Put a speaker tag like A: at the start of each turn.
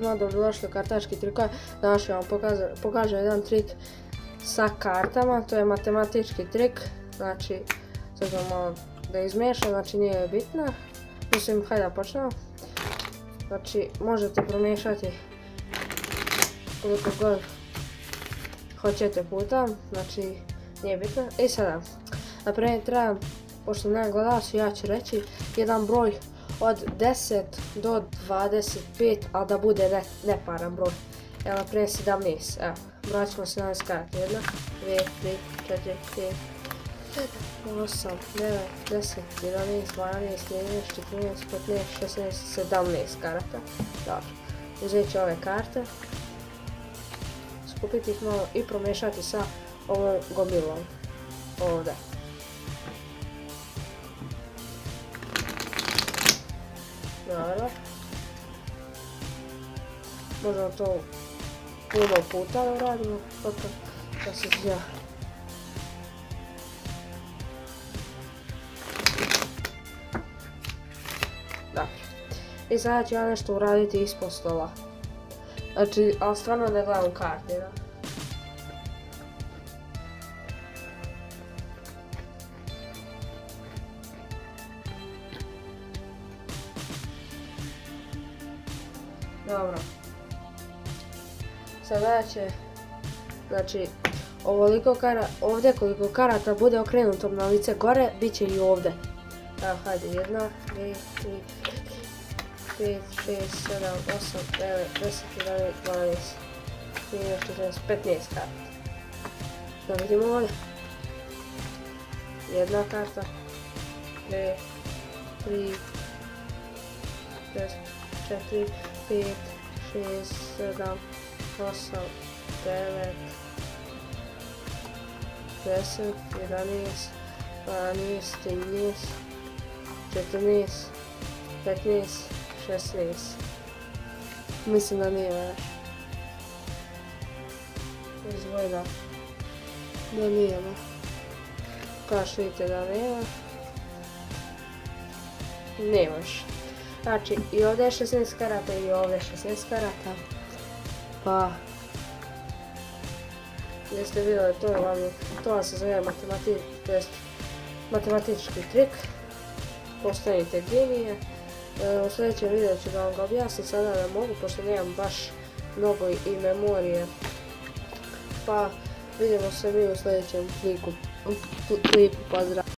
A: svima, dobrodošli u Kartački trikove. Danas ću vam pokažem jedan trik sa kartama, to je matematički trik, znači sad ćemo malo da izmiješam, znači nije bitno. Mislim, hajde da počnemo. Znači, možete promiješati koliko god hoćete puta, znači nije bitno. I sada, naprimjer treba, pošto ne gledalac, ja ću reći jedan broj od 10 do 25, ali da bude neparan broj. Evo naprimjer 17, evo, brojat ćemo 17 karata, 1, 2, 3, 4, 5, 8, 9, 10, 11, 12, 13, 14, 15, 16, 17 karata. Dobro, uzet ću ove karte, skupiti ih malo i promiješati sa ovom gomilom ovdje. Dobro, možemo to puno puta da uradimo, da se zna. Dobro, i sada ću ja nešto uraditi ispod stola, znači, ali stvarno ne gledam karte, da. Dobro, sada će, znači, ovdje koliko karata bude okrenuto na lice gore, bit će i ovdje. Evo, hajde, 1, 2, 3, 5, 6, 7, 8, 9, 10, 11, 12, 13, 14, 15 karata. Da vidimo ovdje. Jedna karta, 2, 3, 4, 5, 6, 7, 8, 9, 10, 11, 12, 13, 14, 15, 16. Mislim da nije baš. Izgleda da nije baš. Kao što vidite da nema. Nemaš. Znači, i ovdje je 16 karata i ovdje je 16 karata. Pa, jeste vidjeli, to vam se zove matematički trik. Postanite genije. U sljedećem videu ću da vam ga objasnim, sada ne mogu, pošto nemam baš mnogo i memorije. Pa, vidimo se mi u sljedećem klipu. Pozdrav!